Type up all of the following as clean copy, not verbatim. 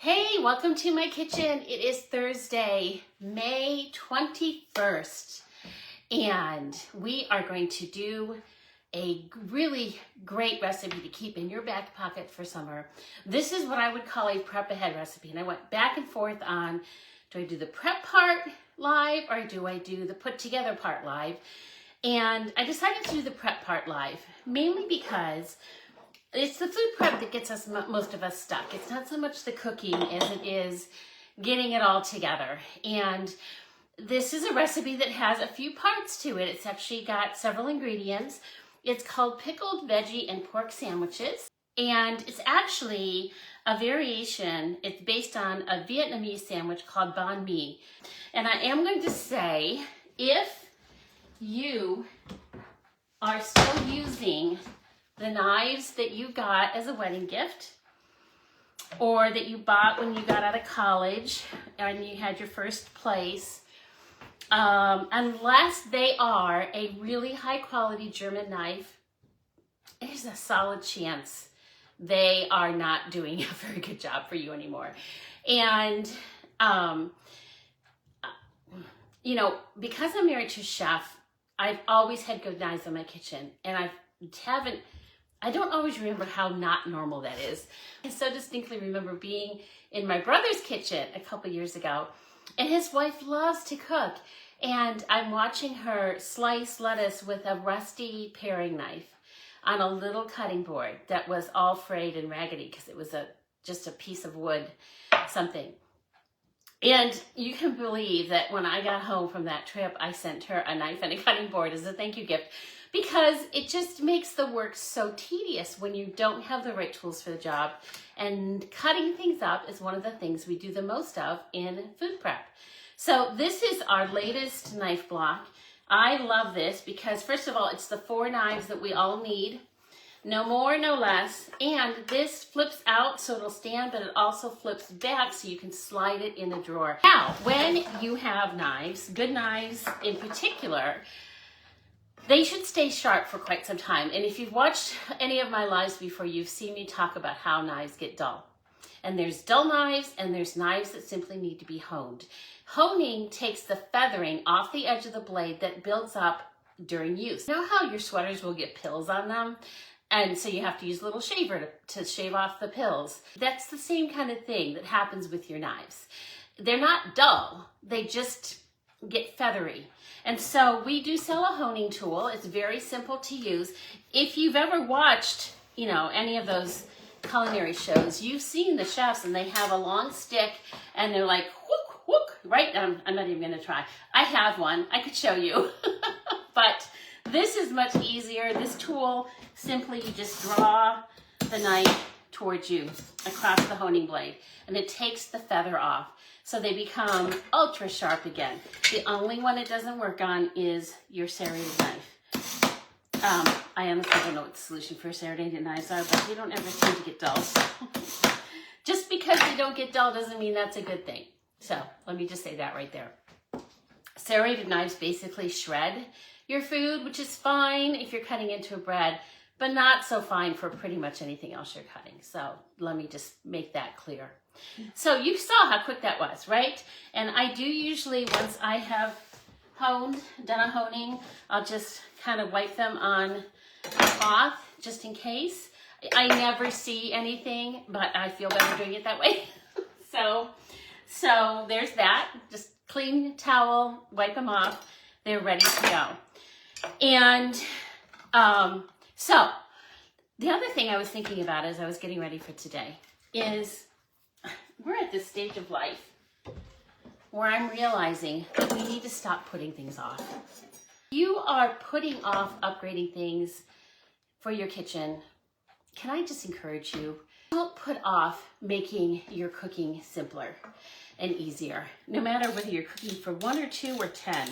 Hey, welcome to my kitchen. It is Thursday, May 21st, and we are going to do a really great recipe to keep in your back pocket for summer. This is what I would call a prep ahead recipe, and I went back and forth on, do I do the prep part live or do I do the put together part live? And I decided to do the prep part live, mainly because it's the food prep that gets us, most of us, stuck. It's not so much the cooking as it is getting it all together. And this is a recipe that has a few parts to it. It's actually got several ingredients. It's called Pickled Veggie and Pork Sandwiches. And it's actually a variation. It's based on a Vietnamese sandwich called Banh. And I am going to say, if you are still using the knives that you got as a wedding gift or that you bought when you got out of college and you had your first place, unless they are a really high quality German knife, there's a solid chance they are not doing a very good job for you anymore. And you know, because I'm married to a chef, I've always had good knives in my kitchen, and I don't always remember how not normal that is. I so distinctly remember being in my brother's kitchen a couple years ago, and his wife loves to cook, and I'm watching her slice lettuce with a rusty paring knife on a little cutting board that was all frayed and raggedy because it was just a piece of wood, something. And you can believe that when I got home from that trip, I sent her a knife and a cutting board as a thank you gift, because it just makes the work so tedious when you don't have the right tools for the job. And cutting things up is one of the things we do the most of in food prep. So this is our latest knife block. I love this because, first of all, it's the 4 knives that we all need. No more, no less. And this flips out so it'll stand, but it also flips back so you can slide it in the drawer. Now, when you have knives, good knives in particular, they should stay sharp for quite some time. And if you've watched any of my lives before, you've seen me talk about how knives get dull. And there's dull knives and there's knives that simply need to be honed. Honing takes the feathering off the edge of the blade that builds up during use. You know how your sweaters will get pills on them? And so you have to use a little shaver to shave off the pills. That's the same kind of thing that happens with your knives. They're not dull, they just get feathery. And so we do sell a honing tool. It's very simple to use. If you've ever watched, you know, any of those culinary shows, you've seen the chefs and they have a long stick and they're like, whook, whook, right? I'm not even gonna try. I have one, I could show you. But this is much easier. This tool, simply you just draw the knife towards you across the honing blade and it takes the feather off. So they become ultra sharp again. The only one it doesn't work on is your serrated knife. I honestly don't know what the solution for serrated knives are, but they don't ever seem to get dull. Just because they don't get dull doesn't mean that's a good thing. So let me just say that right there. Serrated knives basically shred your food, which is fine if you're cutting into a bread, but not so fine for pretty much anything else you're cutting. So let me just make that clear. So you saw how quick that was, right? And I do usually, once I have done a honing, I'll just kind of wipe them on a cloth just in case. I never see anything, but I feel better doing it that way. So there's that. Just clean towel, wipe them off. They're ready to go. And so the other thing I was thinking about as I was getting ready for today is we're at this stage of life where I'm realizing that we need to stop putting things off. You are putting off upgrading things for your kitchen. Can I just encourage you? Don't put off making your cooking simpler and easier. No matter whether you're cooking for 1 or 2 or 10,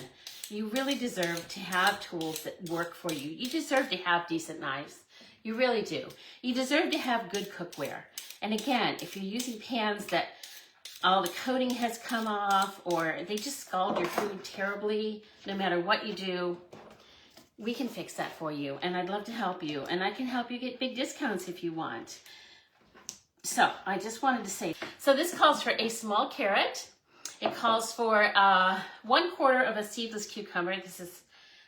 you really deserve to have tools that work for you. You deserve to have decent knives. You really do. You deserve to have good cookware. And again, if you're using pans that all the coating has come off or they just scald your food terribly, no matter what you do, we can fix that for you. And I'd love to help you. And I can help you get big discounts if you want. So I just wanted to say, so this calls for a small carrot. It calls for 1/4 of a seedless cucumber. This is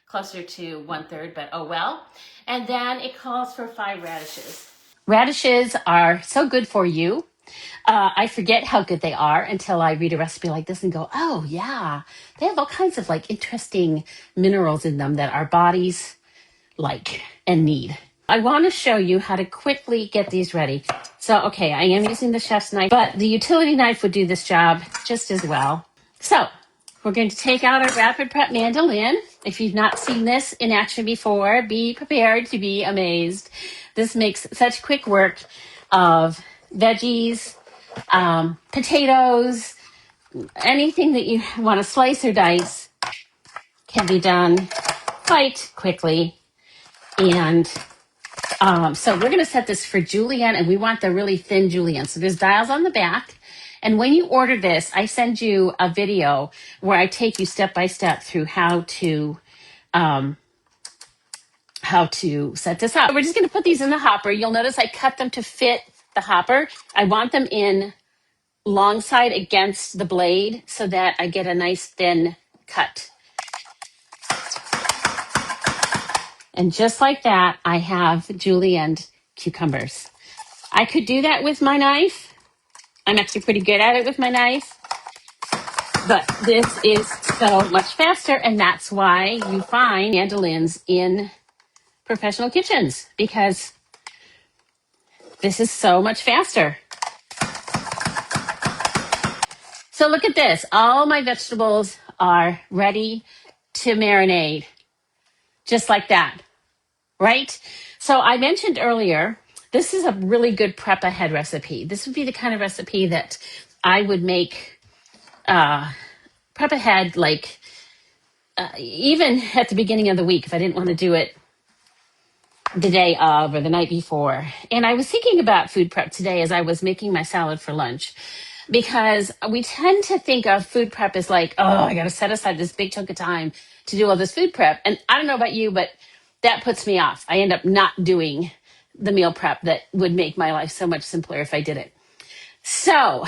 closer to 1/3, but oh well. And then it calls for 5 radishes. Radishes are so good for you. I forget how good they are until I read a recipe like this and go, oh yeah, they have all kinds of like interesting minerals in them that our bodies like and need. I want to show you how to quickly get these ready. So, okay, I am using the chef's knife, but the utility knife would do this job just as well. So, we're going to take out our rapid prep mandolin. If you've not seen this in action before, be prepared to be amazed. This makes such quick work of veggies, potatoes, anything that you want to slice or dice can be done quite quickly. And so we're going to set this for julienne, and we want the really thin julienne. So there's dials on the back. And when you order this, I send you a video where I take you step by step through how to set this up. We're just going to put these in the hopper. You'll notice I cut them to fit the hopper. I want them in long side against the blade so that I get a nice thin cut. And just like that, I have julienne cucumbers. I could do that with my knife. I'm actually pretty good at it with my knife. But this is so much faster, and that's why you find mandolins in professional kitchens, because this is so much faster. So look at this. All my vegetables are ready to marinate, just like that, right? So I mentioned earlier, this is a really good prep ahead recipe. This would be the kind of recipe that I would make prep ahead, like even at the beginning of the week, if I didn't want to do it the day of or the night before. And I was thinking about food prep today as I was making my salad for lunch, because we tend to think of food prep as like, oh, I got to set aside this big chunk of time to do all this food prep. And I don't know about you, but that puts me off. I end up not doing the meal prep that would make my life so much simpler if I did it. So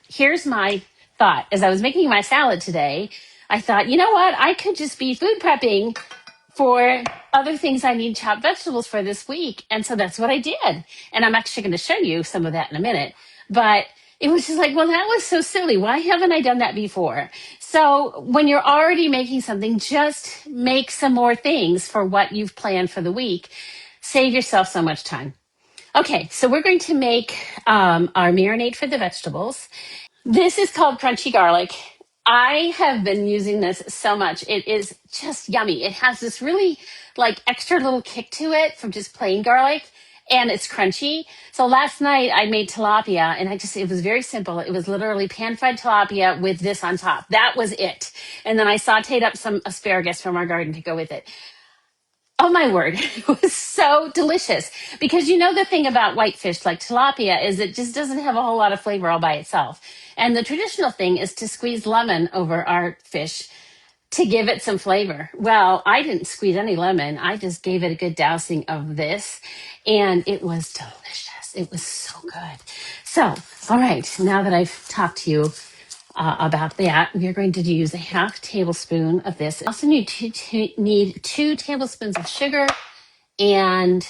here's my thought. As I was making my salad today, I thought, you know what? I could just be food prepping for other things I need chopped vegetables for this week. And so that's what I did. And I'm actually going to show you some of that in a minute. But it was just like, well, that was so silly. Why haven't I done that before? So when you're already making something, just make some more things for what you've planned for the week. Save yourself so much time. Okay, so we're going to make our marinade for the vegetables. This is called crunchy garlic. I have been using this so much. It is just yummy. It has this really like extra little kick to it from just plain garlic, and it's crunchy. So last night I made tilapia, and it was very simple. It was literally pan-fried tilapia with this on top. That was it. And then I sauteed up some asparagus from our garden to go with it. Oh my word, it was so delicious. Because you know the thing about whitefish like tilapia is it just doesn't have a whole lot of flavor all by itself. And the traditional thing is to squeeze lemon over our fish to give it some flavor. Well, I didn't squeeze any lemon. I just gave it a good dousing of this, and it was delicious. It was so good. So, all right, now that I've talked to you about that, we are going to use a 1/2 tablespoon of this. I also need 2 tablespoons of sugar and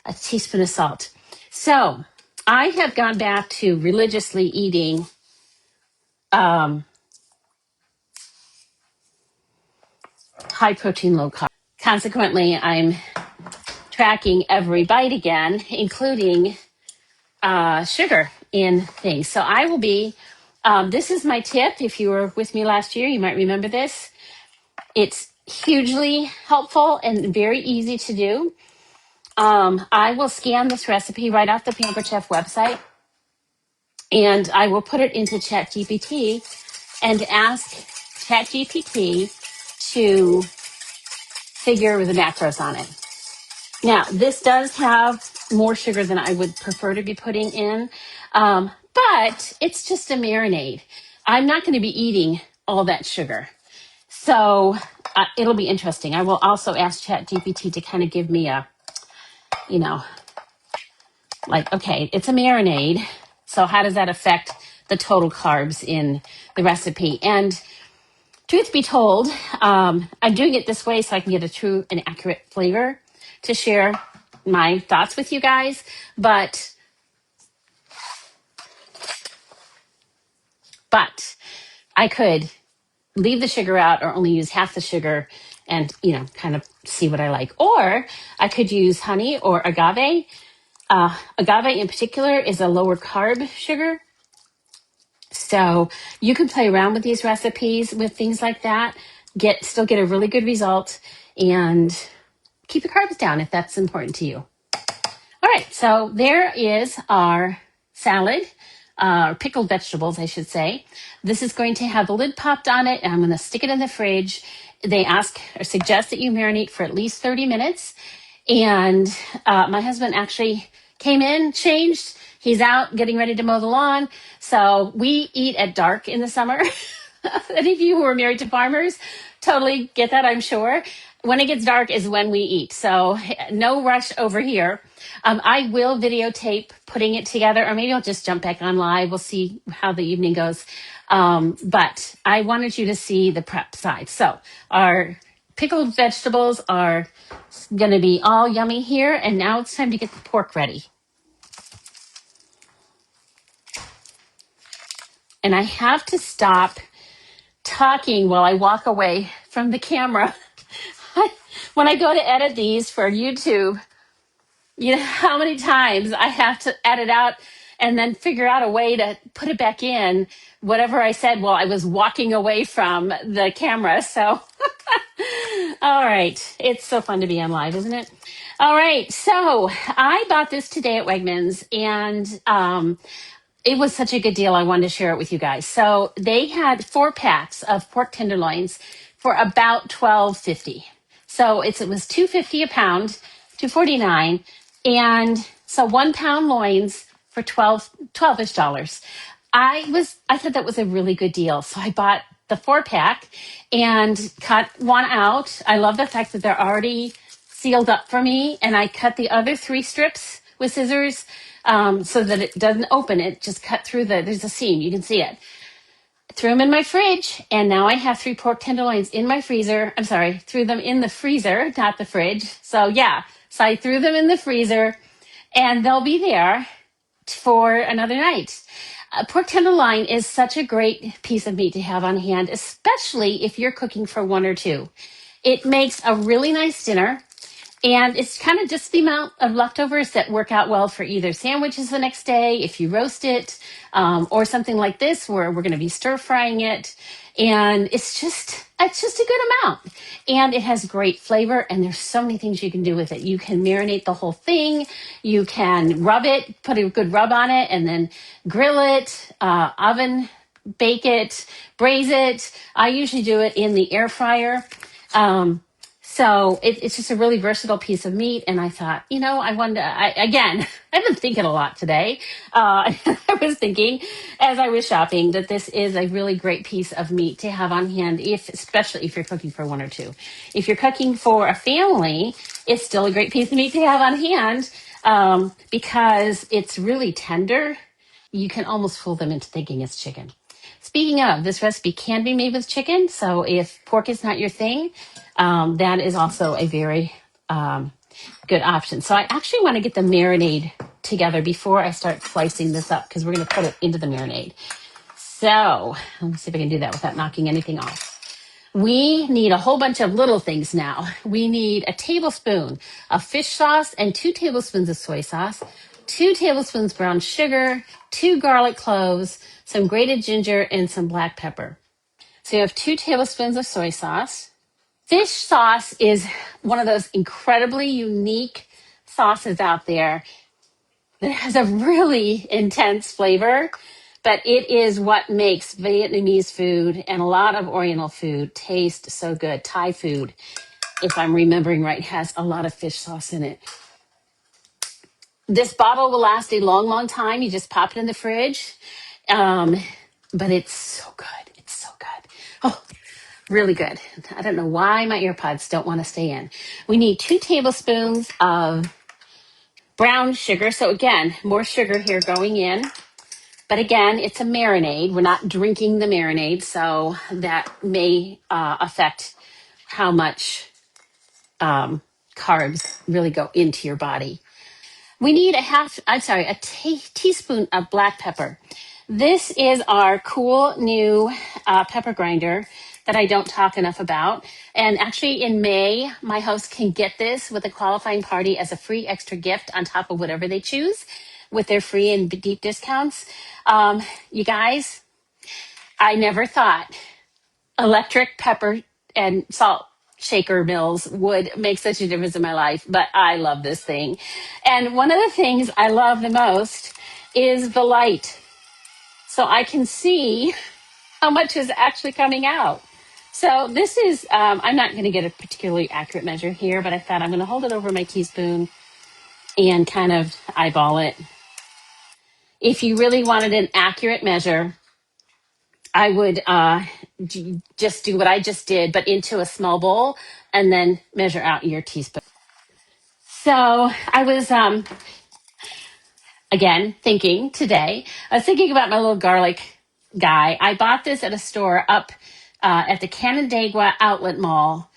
a teaspoon of salt. So I have gone back to religiously eating high protein, low carb. Consequently, I'm tracking every bite again, including sugar in things. So I will be, this is my tip. If you were with me last year, you might remember this. It's hugely helpful and very easy to do. I will scan this recipe right off the Pampered Chef website, and I will put it into ChatGPT and ask ChatGPT to figure the macros on it. Now, this does have more sugar than I would prefer to be putting in, but it's just a marinade. I'm not going to be eating all that sugar. So it'll be interesting. I will also ask ChatGPT to kind of give me a, like, okay, it's a marinade. So how does that affect the total carbs in the recipe? And truth be told, I'm doing it this way so I can get a true and accurate flavor to share my thoughts with you guys. But I could leave the sugar out or only use half the sugar and, kind of see what I like. Or I could use honey or agave. Agave in particular is a lower carb sugar. So you can play around with these recipes with things like that, still get a really good result, and keep your carbs down if that's important to you. All right, so there is our salad, pickled vegetables, I should say. This is going to have the lid popped on it, and I'm going to stick it in the fridge. They ask or suggest that you marinate for at least 30 minutes. And my husband actually came in, changed. He's out getting ready to mow the lawn. So we eat at dark in the summer. Any of you who are married to farmers totally get that, I'm sure. When it gets dark is when we eat. So no rush over here. I will videotape putting it together, or maybe I'll just jump back on live. We'll see how the evening goes. But I wanted you to see the prep side. So our pickled vegetables are going to be all yummy here. And now it's time to get the pork ready. And I have to stop talking while I walk away from the camera. When I go to edit these for YouTube, you know how many times I have to edit out and then figure out a way to put it back in, whatever I said while I was walking away from the camera. So, all right. It's so fun to be on live, isn't it? All right. So I bought this today at Wegmans, and it was such a good deal. I wanted to share it with you guys. So they had 4 packs of pork tenderloins for about $12.50. So it was $2.50 a pound, $2.49, and so 1 pound loins for 12-ish dollars. I thought that was a really good deal. So I bought the 4 pack and cut one out. I love the fact that they're already sealed up for me, and I cut the other 3 strips with scissors so that it doesn't open. It just cut through there's a seam. You can see it. Threw them in my fridge, and now I have 3 pork tenderloins in my freezer. I'm sorry, threw them in the freezer, not the fridge. So yeah, so I threw them in the freezer, and they'll be there for another night. Pork tenderloin is such a great piece of meat to have on hand, especially if you're cooking for 1 or 2. It makes a really nice dinner. And it's kind of just the amount of leftovers that work out well for either sandwiches the next day, if you roast it, or something like this where we're going to be stir frying it. And it's just a good amount. And it has great flavor, and there's so many things you can do with it. You can marinate the whole thing. You can rub it, put a good rub on it, and then grill it, oven bake it, braise it. I usually do it in the air fryer. So it's just a really versatile piece of meat. And I thought, again, I've been thinking a lot today. I was thinking as I was shopping that this is a really great piece of meat to have on hand, especially if you're cooking for 1 or 2. If you're cooking for a family, it's still a great piece of meat to have on hand because it's really tender. You can almost fool them into thinking it's chicken. Speaking of, this recipe can be made with chicken. So if pork is not your thing, that is also a very good option. So I actually want to get the marinade together before I start slicing this up because we're going to put it into the marinade. So let me see if I can do that without knocking anything off. We need a whole bunch of little things now. We need a tablespoon of fish sauce and 2 tablespoons of soy sauce, 2 tablespoons brown sugar, 2 garlic cloves, some grated ginger, and some black pepper. So you have 2 tablespoons of soy sauce. Fish sauce is one of those incredibly unique sauces out there that has a really intense flavor, but it is what makes Vietnamese food and a lot of Oriental food taste so good. Thai food, if I'm remembering right, has a lot of fish sauce in it. This bottle will last a long, long time. You just pop it in the fridge. But it's so good. It's so good. Oh, really good. I don't know why my earpods don't want to stay in. We need 2 tablespoons of brown sugar. So again, more sugar here going in. But again, it's a marinade. We're not drinking the marinade, so that may affect how much carbs really go into your body. We need a teaspoon of black pepper. This is our cool new pepper grinder that I don't talk enough about. And actually in May, my host can get this with a qualifying party as a free extra gift on top of whatever they choose with their free and deep discounts. You guys, I never thought electric pepper and salt shaker mills would make such a difference in my life, but I love this thing. And one of the things I love the most is the light. So I can see how much is actually coming out. So this is, I'm not going to get a particularly accurate measure here, but I thought I'm going to hold it over my teaspoon and kind of eyeball it. If you really wanted an accurate measure, I would just do what I just did, but into a small bowl and then measure out your teaspoon. So I was, again, thinking today, I was thinking about my little garlic guy. I bought this at a store up at the Canandaigua Outlet Mall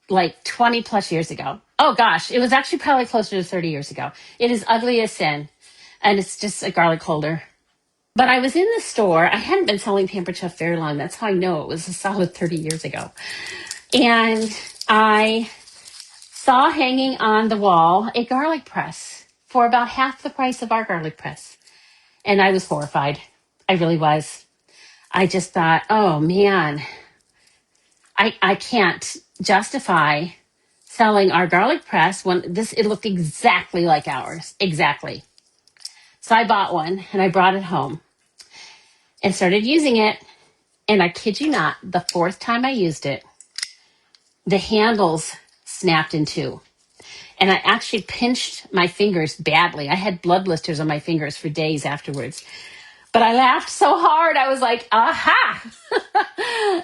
like 20 plus years ago. Oh gosh, it was actually probably closer to 30 years ago. It is ugly as sin, and it's just a garlic holder. But I was in the store. I hadn't been selling Pampered Chef very long. That's how I know it was a solid 30 years ago. And I saw hanging on the wall a garlic press for about half the price of our garlic press. And I was horrified. I really was. I just thought, oh man, I can't justify selling our garlic press when it looked exactly like ours. Exactly. So I bought one and I brought it home and started using it. And I kid you not, the fourth time I used it, the handles snapped in two. And I actually pinched my fingers badly. I had blood blisters on my fingers for days afterwards. But I laughed so hard. I was like, aha.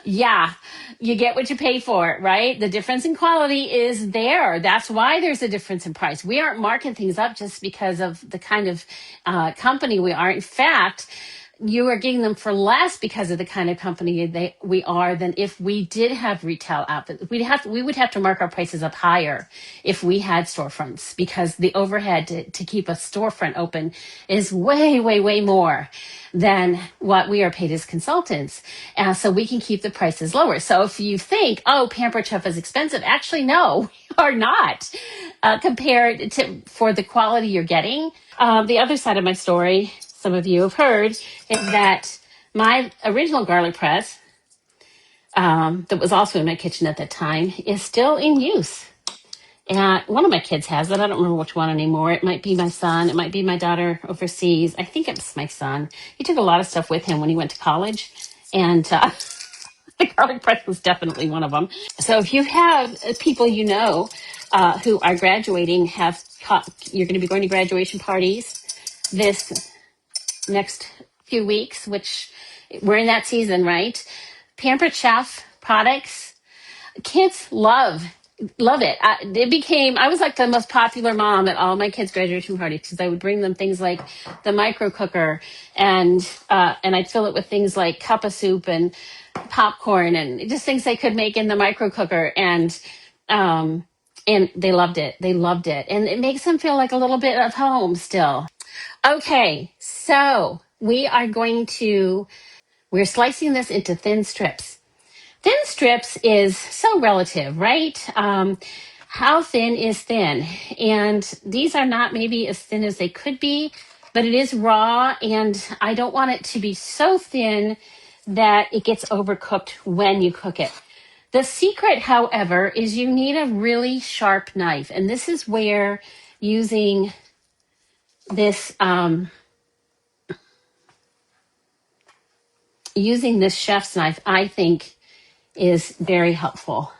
Yeah, you get what you pay for, right? The difference in quality is there. That's why there's a difference in price. We aren't marking things up just because of the kind of company we are. In fact, you are getting them for less because of the kind of company we are than if we did have retail outlets. We would have to mark our prices up higher if we had storefronts, because the overhead to keep a storefront open is way, way, way more than what we are paid as consultants. So we can keep the prices lower. So if you think, oh, Pampered Chef is expensive, actually, no, we are not compared to for the quality you're getting. The other side of my story, some of you have heard, is that my original garlic press that was also in my kitchen at that time is still in use. And one of my kids has it. I don't remember which one anymore. It might be my son. It might be my daughter overseas. I think it's my son. He took a lot of stuff with him when he went to college. And the garlic press was definitely one of them. So if you have people you know who are graduating, you're going to be going to graduation parties this next few weeks, which we're in that season, right? Pampered Chef products, kids love it. I was like the most popular mom at all my kids' graduation parties because I would bring them things like the micro cooker and I'd fill it with things like cup of soup and popcorn and just things they could make in the micro cooker, and they loved it. They loved it, and it makes them feel like a little bit of home still. Okay, so we're slicing this into thin strips. Thin strips is so relative, right? How thin is thin? And these are not maybe as thin as they could be, but it is raw, and I don't want it to be so thin that it gets overcooked when you cook it. The secret, however, is you need a really sharp knife, and this is where using this chef's knife, I think, is very helpful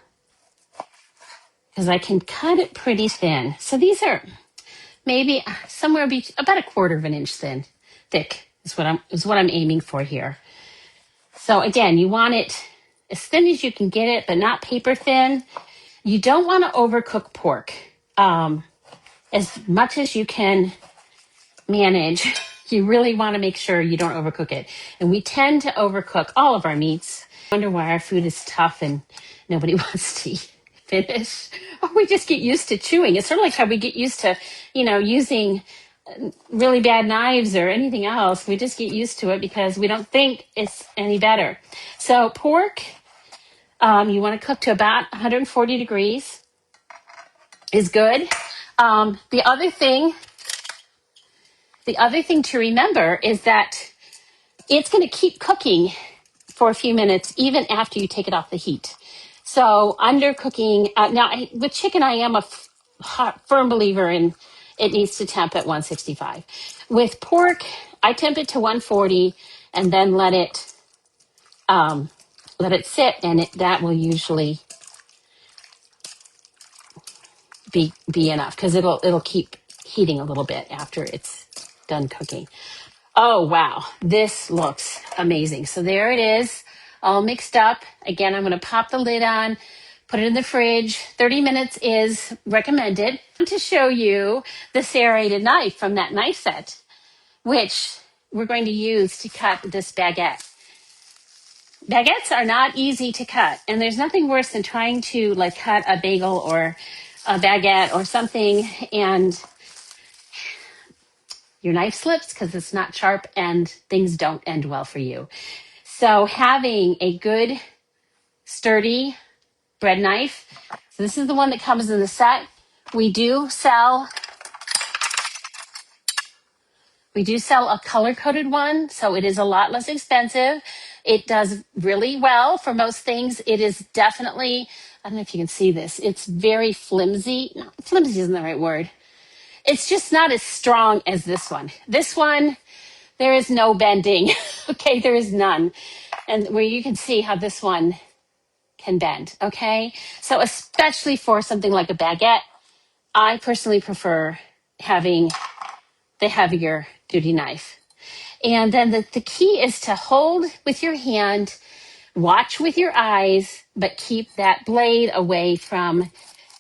because I can cut it pretty thin. So these are maybe somewhere about a quarter of an inch thick is what I'm aiming for here. So again, you want it as thin as you can get it, but not paper thin. You don't want to overcook pork. as much as you can manage, you really want to make sure you don't overcook it. And we tend to overcook all of our meats. I wonder why our food is tough and nobody wants to finish. Or we just get used to chewing. It's sort of like how we get used to, using really bad knives or anything else. We just get used to it because we don't think it's any better. So pork, you want to cook to about 140 degrees is good. The other thing to remember is that it's going to keep cooking for a few minutes even after you take it off the heat. So undercooking, with chicken, I am a firm believer in it needs to temp at 165. With pork, I temp it to 140 and then let it sit, and that will usually be enough because it'll keep heating a little bit after it's done cooking. Oh, wow. This looks amazing. So there it is, all mixed up. Again, I'm going to pop the lid on, put it in the fridge. 30 minutes is recommended. To show you the serrated knife from that knife set, which we're going to use to cut this baguette. Baguettes are not easy to cut, and there's nothing worse than trying to cut a bagel or a baguette or something, and your knife slips because it's not sharp and things don't end well for you. So having a good, sturdy bread knife. So this is the one that comes in the set. We do sell a color-coded one, so it is a lot less expensive. It does really well for most things. It is definitely, I don't know if you can see this, it's very flimsy. No, flimsy isn't the right word. It's just not as strong as this one. This one, there is no bending. Okay, there is none. And where you can see how this one can bend, okay? So especially for something like a baguette, I personally prefer having the heavier duty knife. And then the key is to hold with your hand, watch with your eyes, but keep that blade away from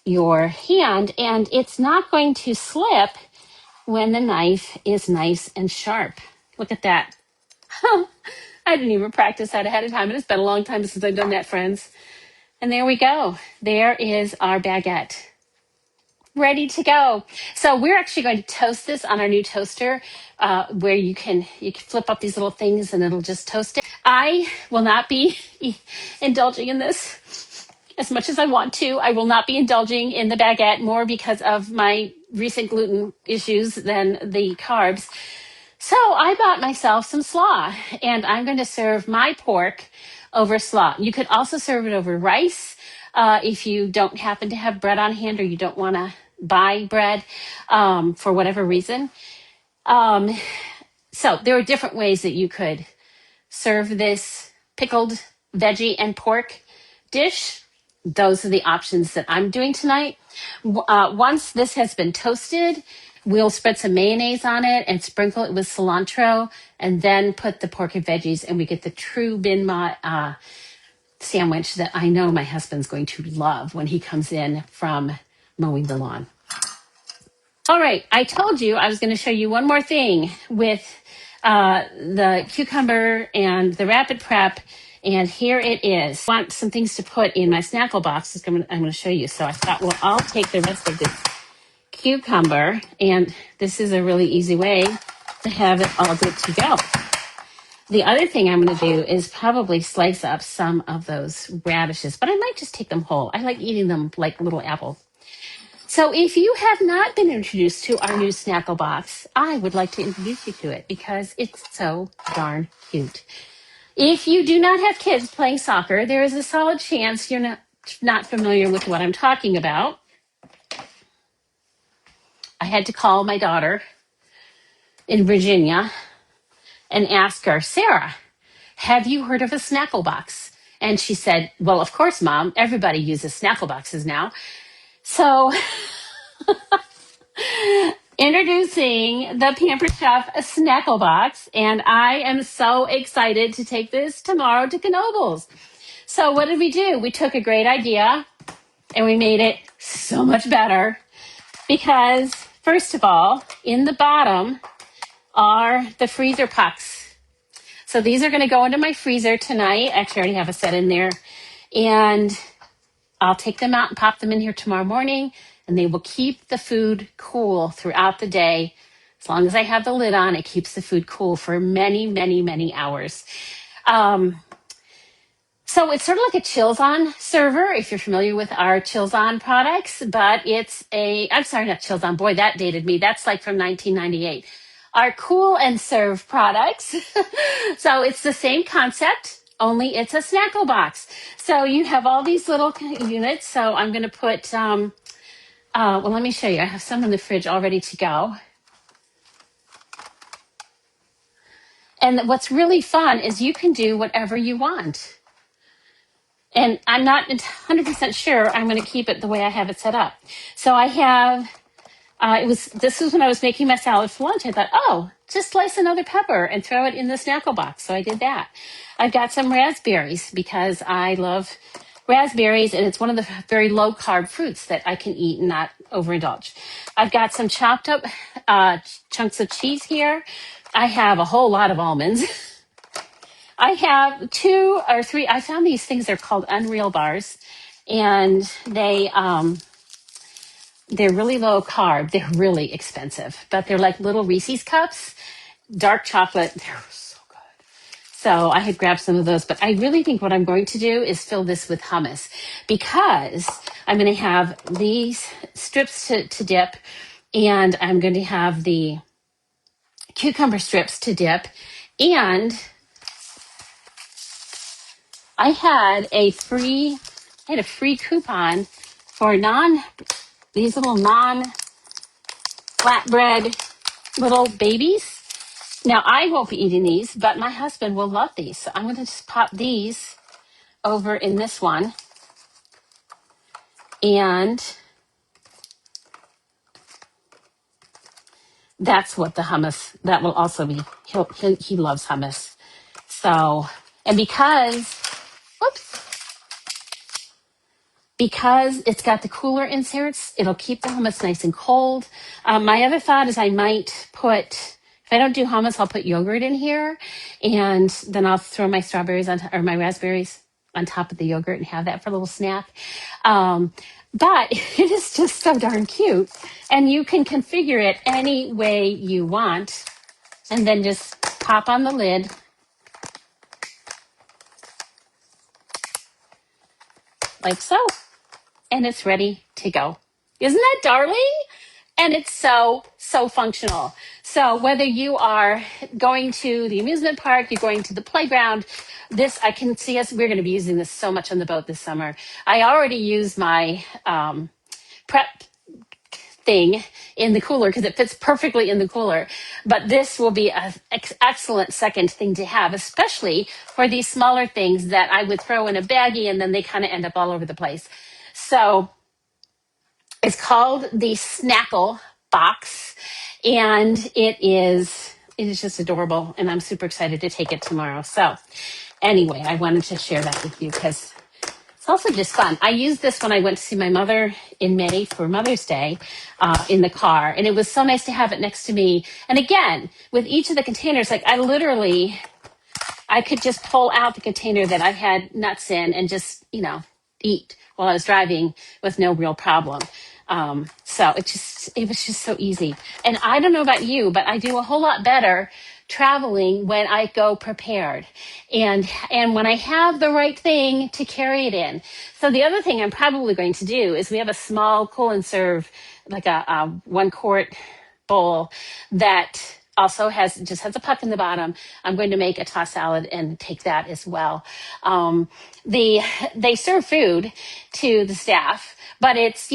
your hand. And it's not going to slip when the knife is nice and sharp. Look at that. I didn't even practice that ahead of time. It's been a long time since I've done that, friends. And there we go. There is our baguette. Ready to go. So we're actually going to toast this on our new toaster, where you can flip up these little things and it'll just toast it. I will not be indulging in this as much as I want to. I will not be indulging in the baguette more because of my recent gluten issues than the carbs. So I bought myself some slaw, and I'm going to serve my pork over slaw. You could also serve it over rice if you don't happen to have bread on hand or you don't want to buy bread for whatever reason. So there are different ways that you could serve this pickled veggie and pork dish. Those are the options that I'm doing tonight. Once this has been toasted, we'll spread some mayonnaise on it and sprinkle it with cilantro, and then put the pork and veggies, and we get the true Banh sandwich that I know my husband's going to love when he comes in from mowing the lawn. All right, I told you I was going to show you one more thing with the cucumber and the rapid prep, and here it is. I want some things to put in my snackle box. I'm going to show you. So I thought, well, I'll take the rest of this cucumber, and this is a really easy way to have it all good to go. The other thing I'm going to do is probably slice up some of those radishes, but I might just take them whole. I like eating them like little apples. So if you have not been introduced to our new snackle box, I would like to introduce you to it because it's so darn cute. If you do not have kids playing soccer, there is a solid chance you're not familiar with what I'm talking about. I had to call my daughter in Virginia and ask her, Sarah, have you heard of a snackle box? And she said, well, of course, Mom, everybody uses snackle boxes now. So introducing the Pampered Chef Snackle Box, and I am so excited to take this tomorrow to Knoebels. So what did we do? We took a great idea and we made it so much better, because First of all, in the bottom are the freezer pucks. So these are going to go into my freezer tonight. Actually, I already have a set in there. And I'll take them out and pop them in here tomorrow morning, and they will keep the food cool throughout the day. As long as I have the lid on, it keeps the food cool for many, many, many hours. So it's sort of like a Chills On server, if you're familiar with our Chills On products, but I'm sorry, not Chills On. Boy, that dated me. That's like from 1998. Our Cool and Serve products. So it's the same concept, only it's a snackle box. So you have all these little units. So I'm going to put, well, let me show you. I have some in the fridge all ready to go. And what's really fun is you can do whatever you want. And I'm not 100% sure I'm going to keep it the way I have it set up. So I have, this was when I was making my salad for lunch. I thought, oh, just slice another pepper and throw it in the snackle box. So I did that. I've got some raspberries because I love raspberries, and it's one of the very low carb fruits that I can eat and not overindulge. I've got some chopped up chunks of cheese here. I have a whole lot of almonds. I have 2 or 3. I found these things. They're called Unreal bars, and they're really low carb. They're really expensive, but they're like little Reese's cups, dark chocolate. They're so good. So I had grabbed some of those, but I really think what I'm going to do is fill this with hummus, because I'm going to have these strips to dip, and I'm going to have the cucumber strips to dip, and I had a free coupon for these little non-flatbread little babies. Now, I won't be eating these, but my husband will love these. So I'm going to just pop these over in this one. And that's what the hummus, that will also be, he loves hummus. So, and because it's got the cooler inserts, it'll keep the hummus nice and cold. My other thought is I might put, if I don't do hummus, I'll put yogurt in here, and then I'll throw my my raspberries on top of the yogurt and have that for a little snack. But it is just so darn cute, and you can configure it any way you want, and then just pop on the lid. Like so. And it's ready to go. Isn't that darling? And it's so functional. So whether you are going to the amusement park, you're going to the playground, I can see we're going to be using this so much on the boat this summer. I already used my prep thing in the cooler because it fits perfectly in the cooler. But this will be an excellent second thing to have, especially for these smaller things that I would throw in a baggie and then they kind of end up all over the place. So it's called the Snackle Box, and it is just adorable, and I'm super excited to take it tomorrow. So anyway, I wanted to share that with you because it's also just fun. I used this when I went to see my mother in May for Mother's Day in the car, and it was so nice to have it next to me. And again, with each of the containers, like I could just pull out the container that I had nuts in and just, eat while I was driving with no real problem. So it was just so easy. And I don't know about you, but I do a whole lot better traveling when I go prepared and when I have the right thing to carry it in. So the other thing I'm probably going to do is we have a small Cool and Serve, like a 1 quart bowl that also has a puck in the bottom. I'm going to make a tossed salad and take that as well. They serve food to the staff, but it's,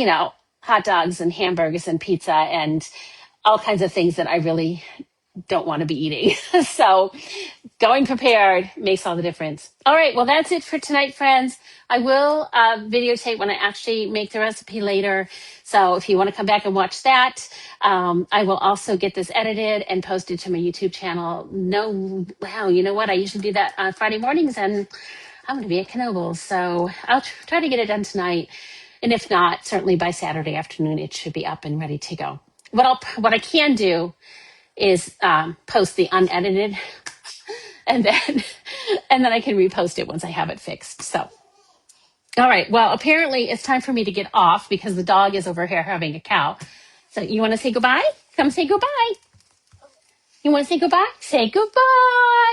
hot dogs and hamburgers and pizza and all kinds of things that I really don't want to be eating. So going prepared makes all the difference. All right. Well, that's it for tonight, friends. I will videotape when I actually make the recipe later. So if you want to come back and watch that, I will also get this edited and posted to my YouTube channel. Wow, you know what? I usually do that on Friday mornings, and I'm going to be at Knoebels. So I'll try to get it done tonight. And if not, certainly by Saturday afternoon, it should be up and ready to go. what I can do is post the unedited, and then I can repost it once I have it fixed. So, all right. Well, apparently it's time for me to get off because the dog is over here having a cow. So you want to say goodbye? Come say goodbye. You want to say goodbye? Say goodbye.